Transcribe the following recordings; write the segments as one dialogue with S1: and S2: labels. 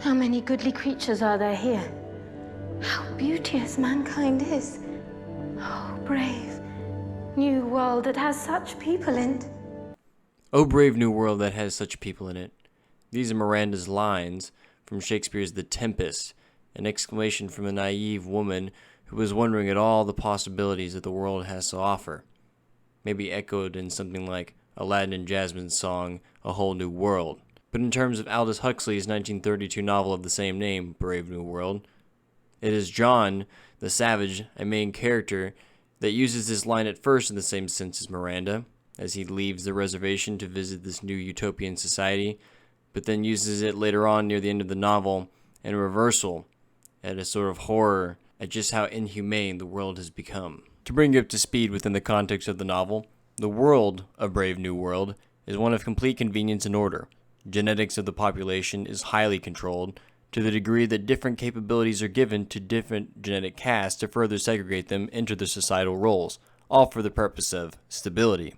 S1: How many goodly creatures are there here? How beauteous mankind is. Oh, brave new world that has such people in it.
S2: Oh, brave new world that has such people in it. These are Miranda's lines from Shakespeare's The Tempest, an exclamation from a naive woman who was wondering at all the possibilities that the world has to offer. Maybe echoed in something like Aladdin and Jasmine's song, A Whole New World. But in terms of Aldous Huxley's 1932 novel of the same name, Brave New World, it is John, the savage, a main character, that uses this line at first in the same sense as Miranda, as he leaves the reservation to visit this new utopian society, but then uses it later on near the end of the novel in a reversal, at a sort of horror at just how inhumane the world has become. To bring you up to speed within the context of the novel, the world of Brave New World is one of complete convenience and order. Genetics of the population is highly controlled, to the degree that different capabilities are given to different genetic castes to further segregate them into their societal roles, all for the purpose of stability.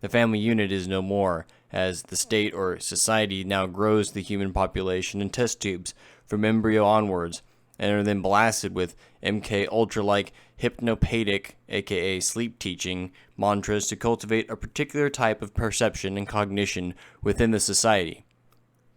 S2: The family unit is no more, as the state or society now grows the human population in test tubes from embryo onwards, and are then blasted with MK Ultra-like hypnopedic, aka sleep teaching, mantras to cultivate a particular type of perception and cognition within the society.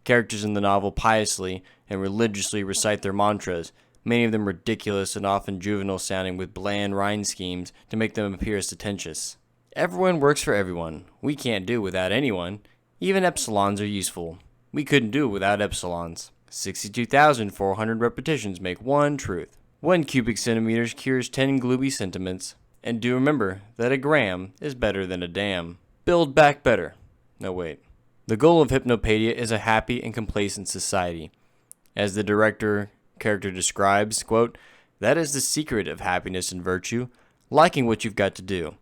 S2: Characters in the novel piously and religiously recite their mantras, many of them ridiculous and often juvenile sounding with bland rhyme schemes to make them appear sententious. Everyone works for everyone. We can't do without anyone. Even epsilons are useful. We couldn't do it without epsilons. 62,400 repetitions make one truth. 1 cubic centimeters cures 10 gloomy sentiments. And do remember that a gram is better than a dam. Build back better. No, wait. The goal of Hypnopedia is a happy and complacent society. As the character describes, quote, "That is the secret of happiness and virtue, liking what you've got to do.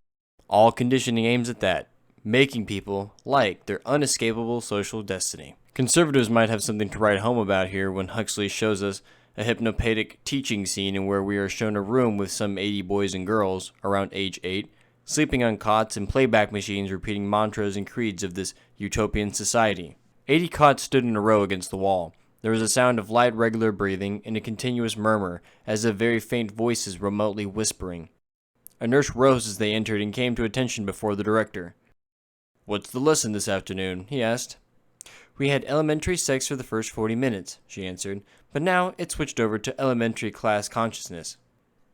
S2: All conditioning aims at that, making people like their unescapable social destiny." Conservatives might have something to write home about here when Huxley shows us a hypnopedic teaching scene in where we are shown a room with some 80 boys and girls, around age 8, sleeping on cots and playback machines repeating mantras and creeds of this utopian society. 80 cots stood in a row against the wall. There was a sound of light, regular breathing and a continuous murmur, as of very faint voices remotely whispering. A nurse rose as they entered and came to attention before the director. "What's the lesson this afternoon?" he asked. "We had elementary sex for the first 40 minutes, she answered, "but now it's switched over to elementary class consciousness."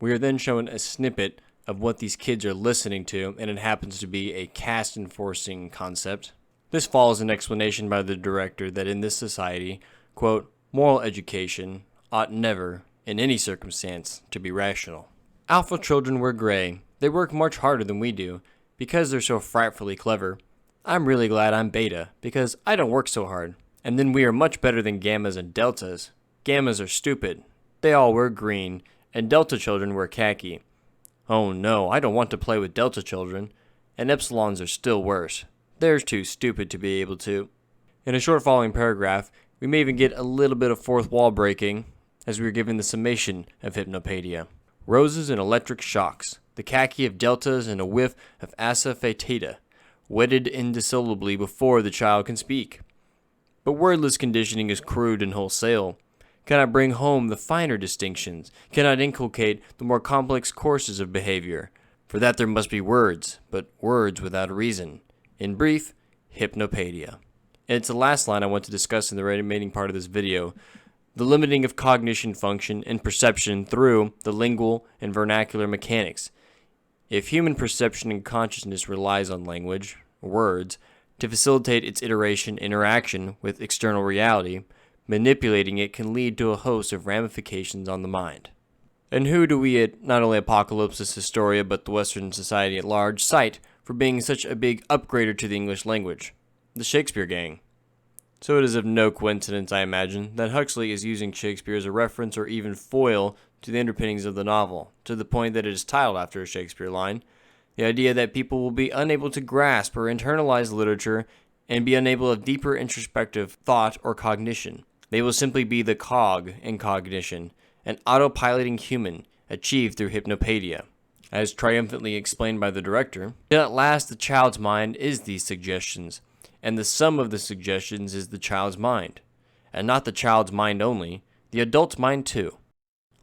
S2: We are then shown a snippet of what these kids are listening to, and it happens to be a caste-enforcing concept. This follows an explanation by the director that in this society, quote, "moral education ought never, in any circumstance, to be rational." Alpha children wear gray. They work much harder than we do, because they're so frightfully clever. I'm really glad I'm beta, because I don't work so hard. And then we are much better than gammas and deltas. Gammas are stupid. They all wear green, and delta children wear khaki. Oh no, I don't want to play with delta children. And epsilons are still worse. They're too stupid to be able to. In a short following paragraph, we may even get a little bit of fourth wall breaking, as we are given the summation of Hypnopedia. Roses and electric shocks, the khaki of deltas and a whiff of asafoetida, wedded indissolubly before the child can speak. But wordless conditioning is crude and wholesale, cannot bring home the finer distinctions, cannot inculcate the more complex courses of behavior. For that there must be words, but words without reason. In brief, Hypnopedia. And it's the last line I want to discuss in the remaining part of this video, the limiting of cognition function and perception through the lingual and vernacular mechanics. If human perception and consciousness relies on language, words, to facilitate its interaction with external reality, manipulating it can lead to a host of ramifications on the mind. And who do we at not only Apocalypsis Historia but the Western society at large cite for being such a big upgrader to the English language? The Shakespeare gang. So it is of no coincidence, I imagine, that Huxley is using Shakespeare as a reference or even foil to the underpinnings of the novel, to the point that it is titled after a Shakespeare line. The idea that people will be unable to grasp or internalize literature and be unable of deeper introspective thought or cognition. They will simply be the cog in cognition, an autopiloting human, achieved through Hypnopedia. As triumphantly explained by the director, then at last the child's mind is these suggestions, and the sum of the suggestions is the child's mind. and not the child's mind only, the adult's mind too.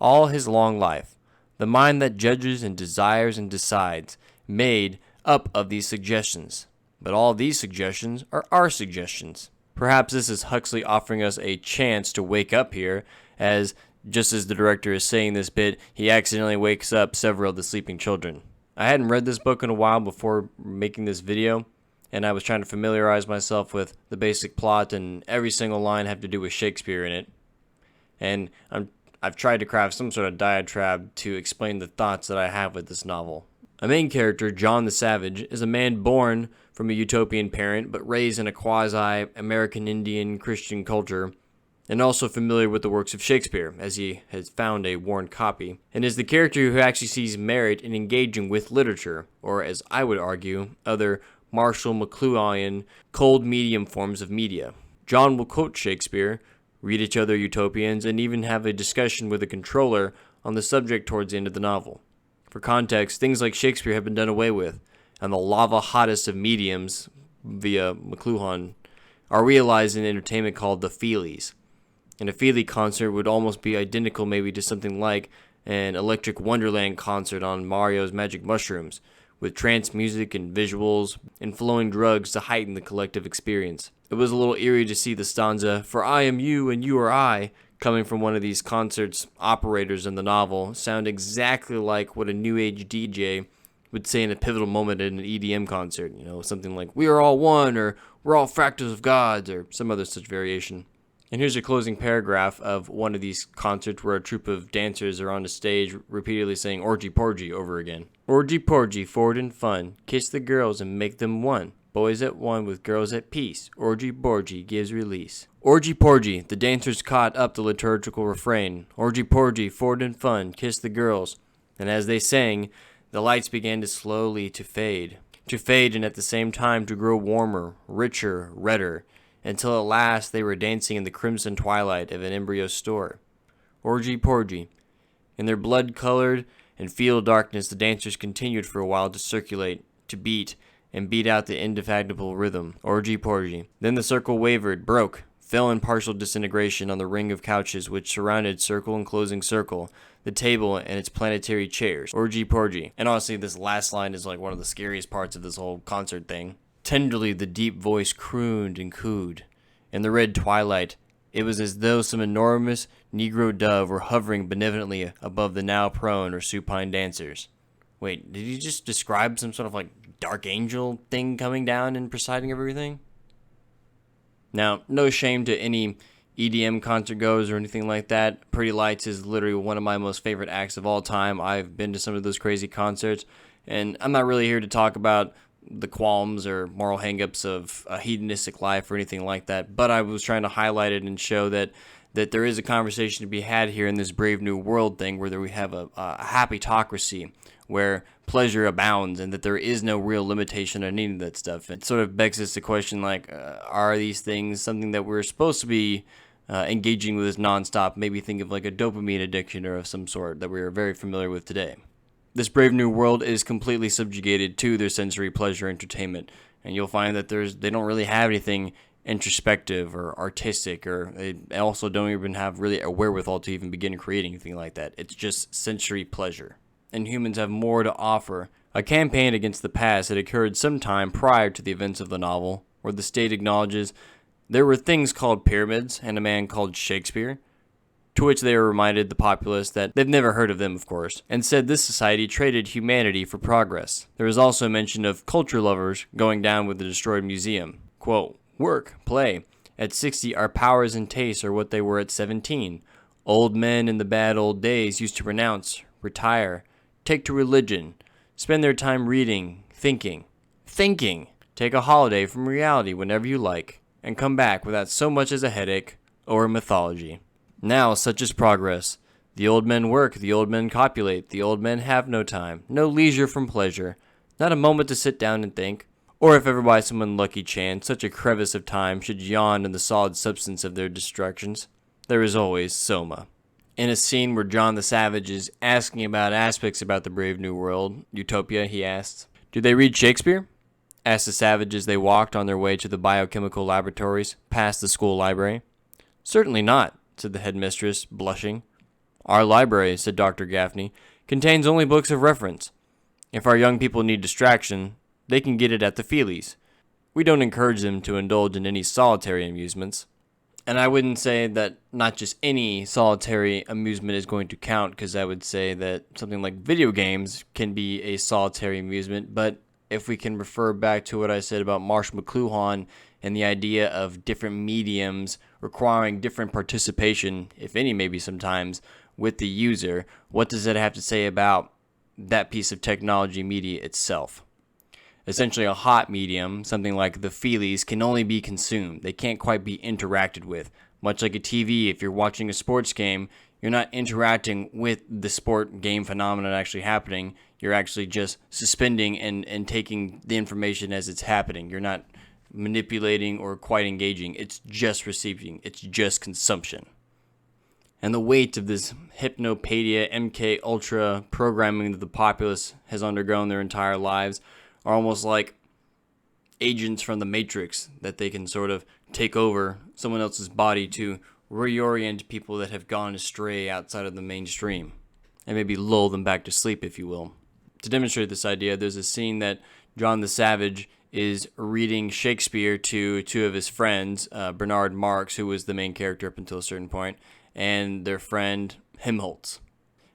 S2: All his long life, the mind that judges and desires and decides, made up of these suggestions. But all these suggestions are our suggestions. Perhaps this is Huxley offering us a chance to wake up here, as just as the director is saying this bit, he accidentally wakes up several of the sleeping children. I hadn't read this book in a while before making this video, and I was trying to familiarize myself with the basic plot, and every single line had to do with Shakespeare in it. And I've tried to craft some sort of diatribe to explain the thoughts that I have with this novel. A main character, John the Savage, is a man born from a utopian parent, but raised in a quasi-American Indian Christian culture, and also familiar with the works of Shakespeare, as he has found a worn copy, and is the character who actually sees merit in engaging with literature, or as I would argue, other Marshall McLuhan cold medium forms of media. John will quote Shakespeare, read each other utopians, and even have a discussion with the controller on the subject towards the end of the novel. For context, things like Shakespeare have been done away with, and the lava hottest of mediums, via McLuhan, are realized in entertainment called the Feelies. And a Feely concert would almost be identical maybe to something like an Electric Wonderland concert on Mario's Magic Mushrooms, with trance music and visuals and flowing drugs to heighten the collective experience. It was a little eerie to see the stanza, "For I am you and you are I," coming from one of these concerts' operators in the novel, sound exactly like what a new age DJ would say in a pivotal moment in an EDM concert. You know, something like, "We are all one," or "We're all fractals of gods," or some other such variation. And here's a closing paragraph of one of these concerts where a troupe of dancers are on the stage repeatedly saying "Orgy Porgy" over again. "Orgy Porgy, forward and fun, kiss the girls and make them one. Boys at one with girls at peace, Orgy Porgy gives release." Orgy Porgy, the dancers caught up the liturgical refrain. "Orgy Porgy, forward and fun, kiss the girls." And as they sang, the lights began to slowly to fade and at the same time to grow warmer, richer, redder, until at last they were dancing in the crimson twilight of an embryo store. Orgy Porgy. In their blood-colored and field darkness, the dancers continued for a while to circulate, to beat, and beat out the indefatigable rhythm. Orgy Porgy. Then the circle wavered, broke, fell in partial disintegration on the ring of couches which surrounded circle enclosing circle, the table and its planetary chairs. Orgy Porgy. And honestly, this last line is like one of the scariest parts of this whole concert thing. Tenderly the deep voice crooned and cooed. In the red twilight, it was as though some enormous Negro dove were hovering benevolently above the now prone or supine dancers. Wait, did he just describe some sort of like dark angel thing coming down and presiding over everything? Now, no shame to any EDM concert goers or anything like that. Pretty Lights is literally one of my most favorite acts of all time. I've been to some of those crazy concerts, and I'm not really here to talk about the qualms or moral hangups of a hedonistic life or anything like that, but I was trying to highlight it and show that there is a conversation to be had here in this Brave New World thing, where we have a happy-tocracy where pleasure abounds and that there is no real limitation on any of that stuff. It sort of begs us to question, like, are these things something that we're supposed to be engaging with nonstop? Maybe think of like a dopamine addiction or of some sort that we're very familiar with today. This Brave New World is completely subjugated to their sensory pleasure entertainment, and you'll find that they don't really have anything introspective or artistic, or they also don't even have really a wherewithal to even begin creating anything like that. It's just sensory pleasure. And humans have more to offer. A campaign against the past had occurred sometime prior to the events of the novel, where the state acknowledges there were things called pyramids and a man called Shakespeare, to which they were reminded, the populace, that they've never heard of them, of course, and said this society traded humanity for progress. There was also mention of culture lovers going down with the destroyed museum. Quote, "Work, play. At 60 our powers and tastes are what they were at 17. Old men in the bad old days used to renounce, retire, take to religion, spend their time reading, thinking. Take a holiday from reality whenever you like, and come back without so much as a headache or a mythology. Now such is progress. The old men work, the old men copulate, the old men have no time, no leisure from pleasure, not a moment to sit down and think, or if ever by some unlucky chance such a crevice of time should yawn in the solid substance of their distractions, there is always Soma." In a scene where John the Savage is asking about aspects about the Brave New World, Utopia, he asks, "Do they read Shakespeare?" asked the Savage as they walked on their way to the biochemical laboratories, past the school library. "Certainly not," said the headmistress, blushing. "Our library," said Dr. Gaffney, "contains only books of reference. If our young people need distraction, they can get it at the Feelies. We don't encourage them to indulge in any solitary amusements." And I wouldn't say that not just any solitary amusement is going to count, because I would say that something like video games can be a solitary amusement. But if we can refer back to what I said about Marshall McLuhan and the idea of different mediums requiring different participation, if any, maybe sometimes, with the user, what does it have to say about that piece of technology media itself? Essentially, a hot medium, something like the Feelies, can only be consumed. They can't quite be interacted with. Much like a TV, if you're watching a sports game, you're not interacting with the sport game phenomenon actually happening. You're actually just suspending and taking the information as it's happening. You're not manipulating or quite engaging. It's just receiving. It's just consumption. And the weight of this Hypnopedia, MK Ultra programming that the populace has undergone their entire lives are almost like agents from the Matrix, that they can sort of take over someone else's body to reorient people that have gone astray outside of the mainstream, and maybe lull them back to sleep, if you will. To demonstrate this idea, there's a scene that John the Savage is reading Shakespeare to two of his friends, Bernard Marx, who was the main character up until a certain point, and their friend Helmholtz.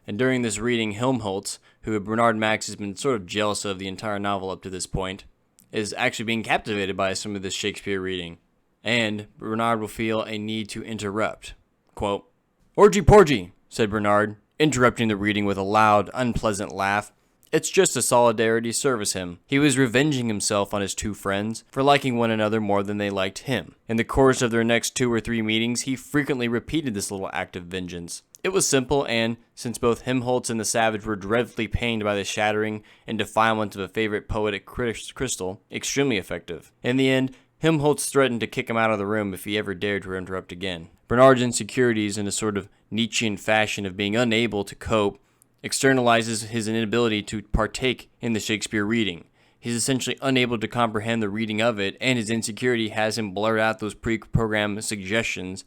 S2: And during this reading, Helmholtz, who Bernard Marx has been sort of jealous of the entire novel up to this point, is actually being captivated by some of this Shakespeare reading. And Bernard will feel a need to interrupt. Quote, "Orgy porgy," said Bernard, interrupting the reading with a loud, unpleasant laugh. It's just a solidarity service hymn. He was revenging himself on his two friends for liking one another more than they liked him. In the course of their next 2 or 3 meetings, he frequently repeated this little act of vengeance. It was simple, and, since both Helmholtz and the Savage were dreadfully pained by the shattering and defilement of a favorite poetic crystal, extremely effective. In the end, Helmholtz threatened to kick him out of the room if he ever dared to interrupt again. Bernard's insecurities, in a sort of Nietzschean fashion of being unable to cope, externalizes his inability to partake in the Shakespeare reading. He's essentially unable to comprehend the reading of it, and his insecurity has him blurt out those pre-programmed suggestions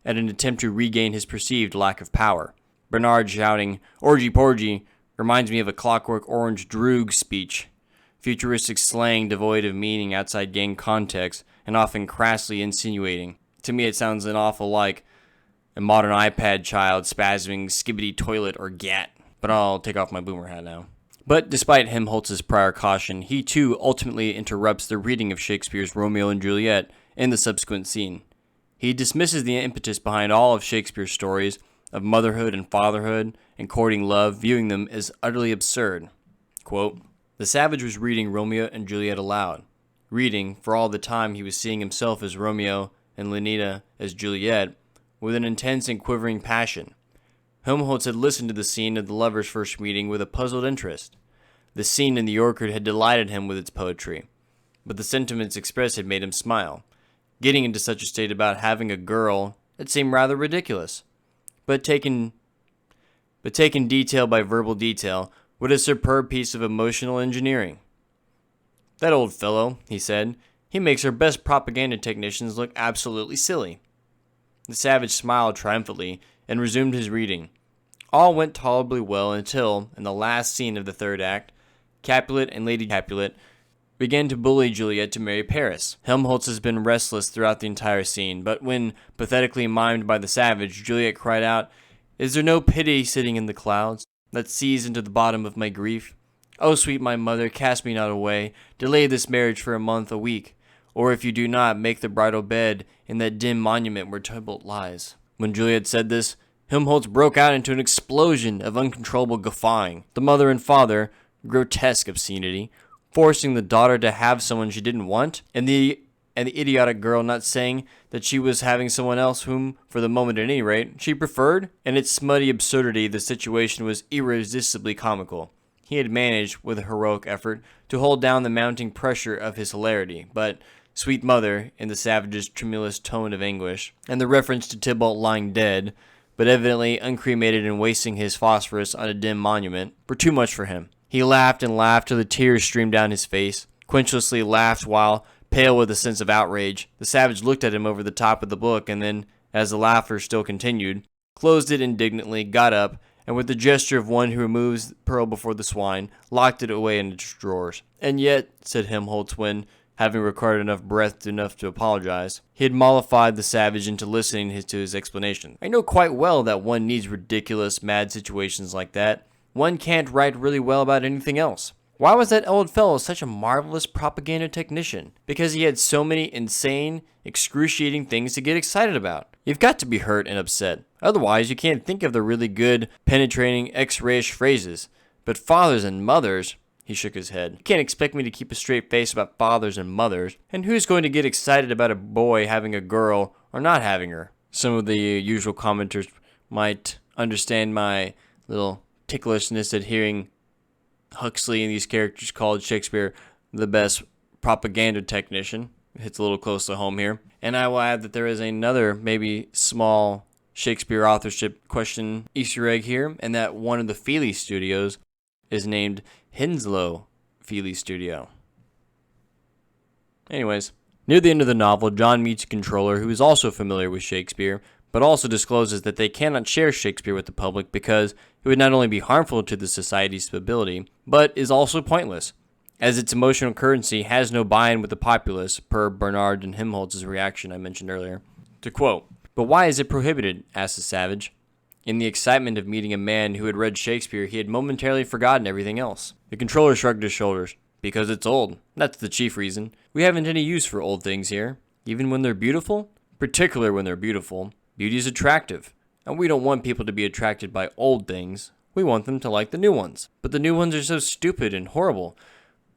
S2: at an attempt to regain his perceived lack of power. Bernard shouting, "Orgy porgy," reminds me of a Clockwork Orange Droog speech. Futuristic slang devoid of meaning outside gang context, and often crassly insinuating. To me, it sounds an awful like a modern iPad child spasming skibbity toilet or gat. But I'll take off my boomer hat now. But despite Helmholtz's prior caution, he too ultimately interrupts the reading of Shakespeare's Romeo and Juliet in the subsequent scene. He dismisses the impetus behind all of Shakespeare's stories of motherhood and fatherhood and courting love, viewing them as utterly absurd. Quote, "The Savage was reading Romeo and Juliet aloud, reading, for all the time he was seeing himself as Romeo and Lenita as Juliet, with an intense and quivering passion. Helmholtz had listened to the scene of the lovers' first meeting with a puzzled interest. The scene in the orchard had delighted him with its poetry, but the sentiments expressed had made him smile. Getting into such a state about having a girl, it seemed rather ridiculous. But taken detail by verbal detail, what a superb piece of emotional engineering. That old fellow," he said, "he makes our best propaganda technicians look absolutely silly." The Savage smiled triumphantly and resumed his reading. All went tolerably well until, in the last scene of the third act, Capulet and Lady Capulet began to bully Juliet to marry Paris. Helmholtz has been restless throughout the entire scene, but when pathetically mimed by the Savage, Juliet cried out, "Is there no pity sitting in the clouds, that sees into the bottom of my grief? O sweet my mother, cast me not away, delay this marriage for a month, a week, or if you do not, make the bridal bed in that dim monument where Tybalt lies." When Juliet said this, Helmholtz broke out into an explosion of uncontrollable guffawing. The mother and father, grotesque obscenity, forcing the daughter to have someone she didn't want, and the idiotic girl not saying that she was having someone else whom, for the moment at any rate, she preferred. In its smutty absurdity, the situation was irresistibly comical. He had managed, with a heroic effort, to hold down the mounting pressure of his hilarity, but "sweet mother," in the Savage's tremulous tone of anguish, and the reference to Tybalt lying dead, but evidently uncremated and wasting his phosphorus on a dim monument, were too much for him. He laughed and laughed till the tears streamed down his face, quenchlessly laughed while, pale with a sense of outrage, the Savage looked at him over the top of the book and then as the laughter still continued, closed it indignantly, got up, and with the gesture of one who removes the pearl before the swine, locked it away in its drawers. And yet, said Helmholtz when, having recovered enough breath to apologize, he had mollified the savage into listening to his explanation. I know quite well that one needs ridiculous, mad situations like that. One can't write really well about anything else. Why was that old fellow such a marvelous propaganda technician? Because he had so many insane, excruciating things to get excited about. You've got to be hurt and upset. Otherwise, you can't think of the really good, penetrating, X-rayish phrases. But fathers and mothers... He shook his head. You can't expect me to keep a straight face about fathers and mothers. And who's going to get excited about a boy having a girl or not having her? Some of the usual commenters might understand my little ticklishness at hearing Huxley and these characters called Shakespeare the best propaganda technician. It hits a little close to home here. And I will add that there is another maybe small Shakespeare authorship question Easter egg here, and that one of the Feely studios is named Henslow Feely Studio. Anyways, near the end of the novel, John meets a controller who is also familiar with Shakespeare, but also discloses that they cannot share Shakespeare with the public because it would not only be harmful to the society's stability, but is also pointless, as its emotional currency has no buy-in with the populace, per Bernard and Helmholtz's reaction I mentioned earlier. To quote, "But why is it prohibited?" asked the savage. In the excitement of meeting a man who had read Shakespeare, he had momentarily forgotten everything else. The controller shrugged his shoulders. "Because it's old. That's the chief reason. We haven't any use for old things here. Even when they're beautiful? Particularly when they're beautiful. Beauty is attractive. And we don't want people to be attracted by old things. We want them to like the new ones. But the new ones are so stupid and horrible.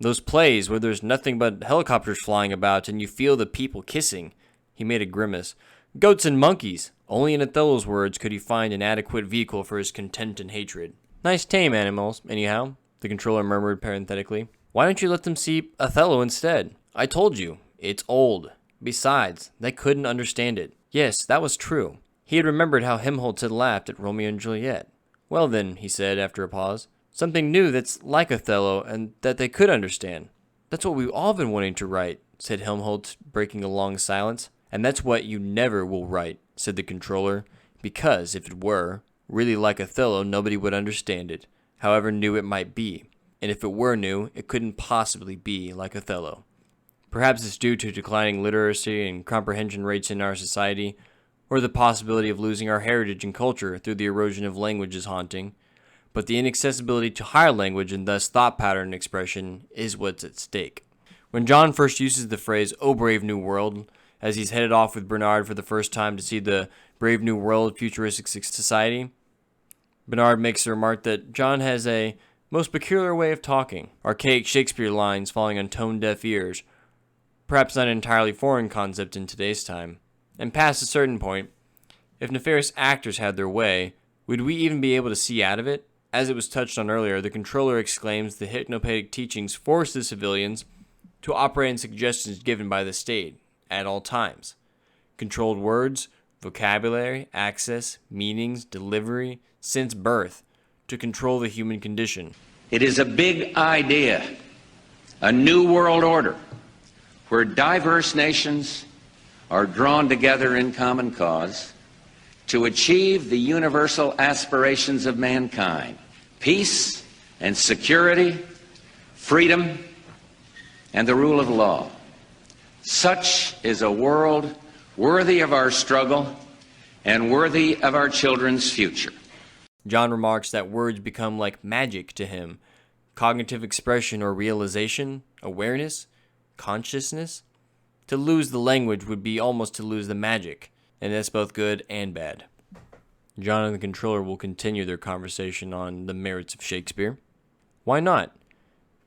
S2: Those plays where there's nothing but helicopters flying about and you feel the people kissing." He made a grimace. "Goats and monkeys." Only in Othello's words could he find an adequate vehicle for his contempt and hatred. "Nice tame animals, anyhow," the controller murmured parenthetically. "Why don't you let them see Othello instead?" "I told you, it's old. Besides, they couldn't understand it." Yes, that was true. He had remembered how Helmholtz had laughed at Romeo and Juliet. "Well then," he said after a pause, "something new that's like Othello and that they could understand." "That's what we've all been wanting to write," said Helmholtz, breaking a long silence. "And that's what you never will write," said the controller, "because if it were really like Othello, nobody would understand it, however new it might be. And if it were new, it couldn't possibly be like Othello. Perhaps it's due to declining literacy and comprehension rates in our society, or the possibility of losing our heritage and culture through the erosion of language is haunting. But the inaccessibility to higher language and thus thought pattern expression is what's at stake." When John first uses the phrase, "Oh brave new world," as he's headed off with Bernard for the first time to see the brave new world futuristic society, Bernard makes the remark that John has a most peculiar way of talking, archaic Shakespeare lines falling on tone-deaf ears, perhaps not an entirely foreign concept in today's time. And past a certain point, if nefarious actors had their way, would we even be able to see out of it? As it was touched on earlier, the controller exclaims the hypnopedia teachings force the civilians to operate on suggestions given by the state at all times. Controlled words, vocabulary, access, meanings, delivery, since birth, to control the human condition.
S3: It is a big idea, a new world order, where diverse nations are drawn together in common cause to achieve the universal aspirations of mankind: peace and security, freedom, and the rule of law. Such is a world worthy of our struggle and worthy of our children's future.
S2: John remarks that words become like magic to him. Cognitive expression or realization, awareness, consciousness. To lose the language would be almost to lose the magic, and that's both good and bad. John and the controller will continue their conversation on the merits of Shakespeare. "Why not?"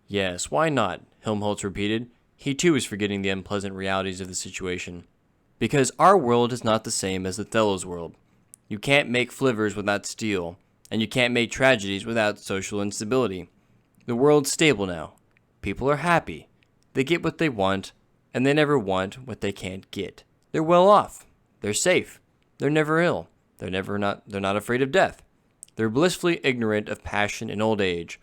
S2: "Yes, why not?" Helmholtz repeated. He too was forgetting the unpleasant realities of the situation. "Because our world is not the same as Othello's world. You can't make flivvers without steel, and you can't make tragedies without social instability. The world's stable now. People are happy. They get what they want, and they never want what they can't get. They're well off. They're safe. They're never ill. They're not afraid of death. They're blissfully ignorant of passion and old age.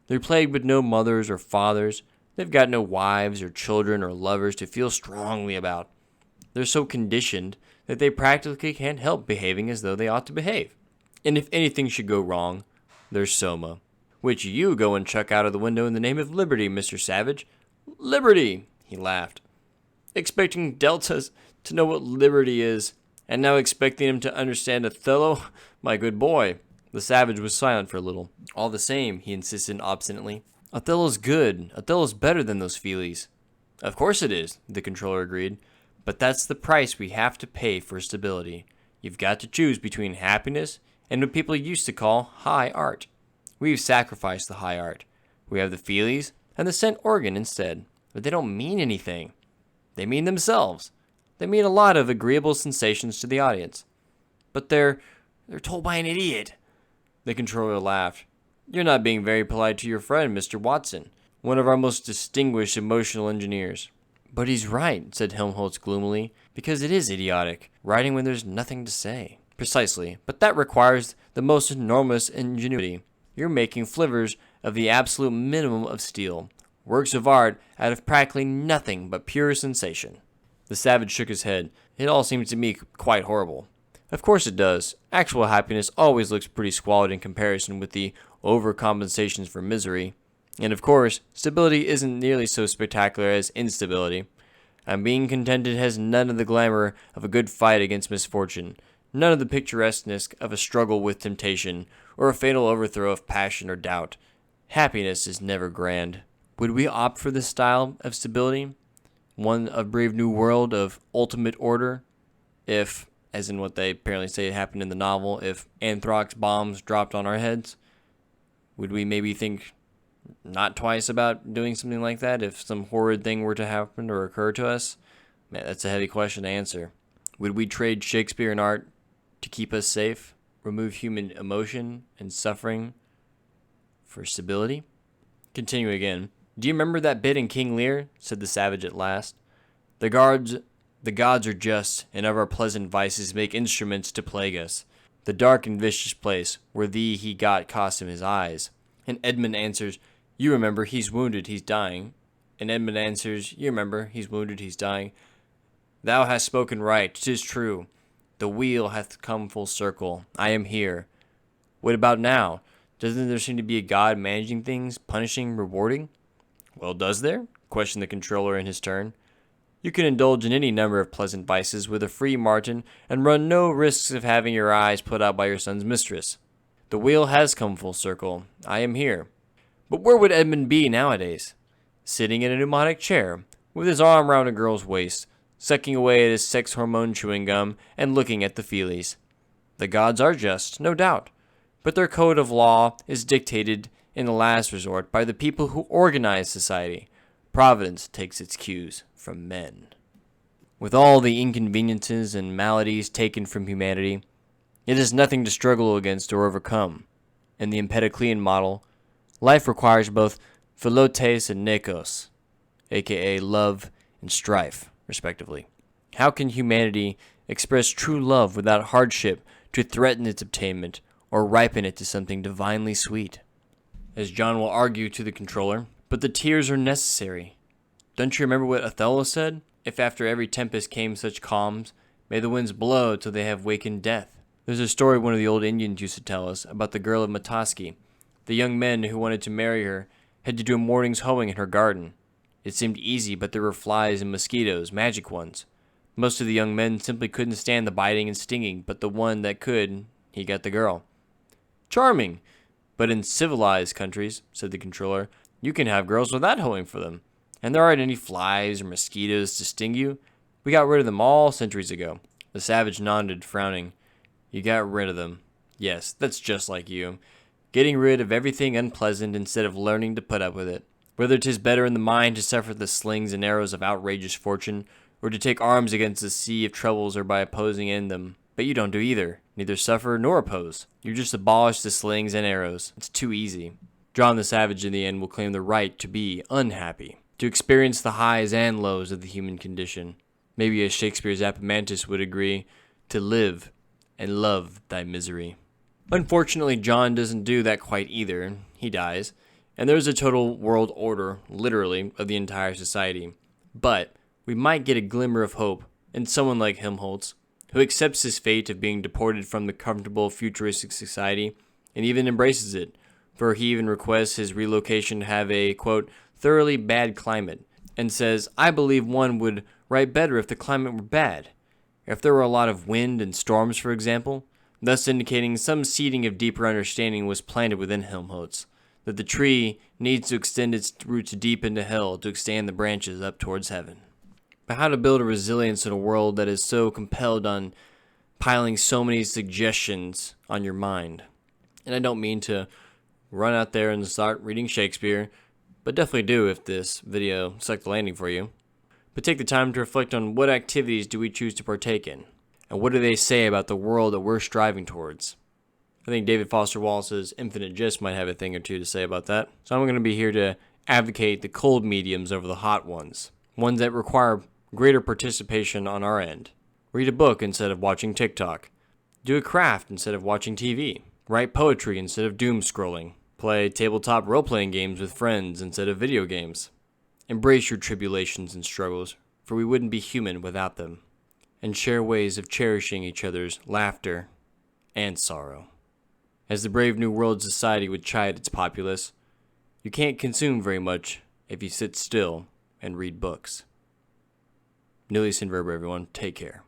S2: They're plagued with no mothers or fathers. They've got no wives or children or lovers to feel strongly about. They're so conditioned that they practically can't help behaving as though they ought to behave. And if anything should go wrong, there's Soma, which you go and chuck out of the window in the name of liberty, Mr. Savage. Liberty! He laughed. Expecting deltas to know what liberty is, and now expecting him to understand Othello? My good boy. The Savage was silent for a little. All the same, he insisted obstinately. Othello's good. Othello's better than those feelies. Of course it is, the controller agreed. But that's the price we have to pay for stability. You've got to choose between happiness and what people used to call high art. We've sacrificed the high art. We have the feelies and the scent organ instead. But they don't mean anything. They mean themselves. They mean a lot of agreeable sensations to the audience. But they're told by an idiot. The controller laughed. You're not being very polite to your friend, Mr. Watson, one of our most distinguished emotional engineers. But he's right, said Helmholtz gloomily, because it is idiotic, writing when there's nothing to say. Precisely, but that requires the most enormous ingenuity. You're making flivvers of the absolute minimum of steel, works of art out of practically nothing but pure sensation. The Savage shook his head. It all seems to me quite horrible. Of course it does. Actual happiness always looks pretty squalid in comparison with the overcompensations for misery. And of course, stability isn't nearly so spectacular as instability. And being contented has none of the glamour of a good fight against misfortune, none of the picturesqueness of a struggle with temptation, or a fatal overthrow of passion or doubt. Happiness is never grand. Would we opt for this style of stability? One of Brave New World of ultimate order? If, as in what they apparently say happened in the novel, if anthrax bombs dropped on our heads? Would we maybe think not twice about doing something like that if some horrid thing were to happen or occur to us? Man, that's a heavy question to answer. Would we trade Shakespeare and art to keep us safe? Remove human emotion and suffering for stability? Continue again. Do you remember that bit in King Lear? Said the Savage at last. The gods are just, and of our pleasant vices make instruments to plague us. The dark and vicious place where thee he got cost him his eyes. And Edmund answers, you remember, he's wounded, he's dying. And Edmund answers, you remember, he's wounded, he's dying. Thou hast spoken right, 'tis true. The wheel hath come full circle. I am here. What about now? Doesn't there seem to be a God managing things, punishing, rewarding? Well, does there? Questioned the controller in his turn. You can indulge in any number of pleasant vices with a free margin and run no risks of having your eyes put out by your son's mistress. The wheel has come full circle. I am here. But where would Edmund be nowadays? Sitting in a pneumatic chair, with his arm round a girl's waist, sucking away at his sex hormone chewing gum and looking at the feelies. The gods are just, no doubt, but their code of law is dictated in the last resort by the people who organize society. Providence takes its cues from men. With all the inconveniences and maladies taken from humanity, it is nothing to struggle against or overcome. In the Empedoclean model, life requires both philotes and nekos, aka love and strife, respectively. How can humanity express true love without hardship to threaten its attainment or ripen it to something divinely sweet? As John will argue to the controller, but the tears are necessary. Don't you remember what Othello said? If after every tempest came such calms, may the winds blow till they have wakened death. There's a story one of the old Indians used to tell us about the girl of Matoski. The young men who wanted to marry her had to do a morning's hoeing in her garden. It seemed easy, but there were flies and mosquitoes, magic ones. Most of the young men simply couldn't stand the biting and stinging, but the one that could, he got the girl. Charming! But in civilized countries, said the controller, you can have girls without hoeing for them. And there aren't any flies or mosquitoes to sting you. We got rid of them all centuries ago. The Savage nodded, frowning. You got rid of them. Yes, that's just like you. Getting rid of everything unpleasant instead of learning to put up with it. Whether 'tis better in the mind to suffer the slings and arrows of outrageous fortune, or to take arms against the sea of troubles, or by opposing in them. But you don't do either. Neither suffer nor oppose. You just abolish the slings and arrows. It's too easy. John the Savage in the end will claim the right to be unhappy, to experience the highs and lows of the human condition. Maybe as Shakespeare's Epamantis would agree, to live and love thy misery. Unfortunately, John doesn't do that quite either. He dies, and there's a total world order, literally, of the entire society. But we might get a glimmer of hope in someone like Helmholtz, who accepts his fate of being deported from the comfortable futuristic society and even embraces it, for he even requests his relocation to have a, quote, thoroughly bad climate, and says, I believe one would write better if the climate were bad. If there were a lot of wind and storms, for example, thus indicating some seeding of deeper understanding was planted within Helmholtz, that the tree needs to extend its roots deep into hell to extend the branches up towards heaven. But how to build a resilience in a world that is so compelled on piling so many suggestions on your mind. And I don't mean to run out there and start reading Shakespeare, but definitely do if this video stuck the landing for you. But take the time to reflect on what activities do we choose to partake in, and what do they say about the world that we're striving towards. I think David Foster Wallace's Infinite Jest might have a thing or two to say about that. So I'm going to be here to advocate the cold mediums over the hot ones that require greater participation on our end. Read a book instead of watching TikTok. Do a craft instead of watching TV. Write poetry instead of doom scrolling. Play tabletop role-playing games with friends instead of video games. Embrace your tribulations and struggles, for we wouldn't be human without them. And share ways of cherishing each other's laughter and sorrow. As the brave New World Society would chide its populace, you can't consume very much if you sit still and read books. Newly Sin Verba, everyone. Take care.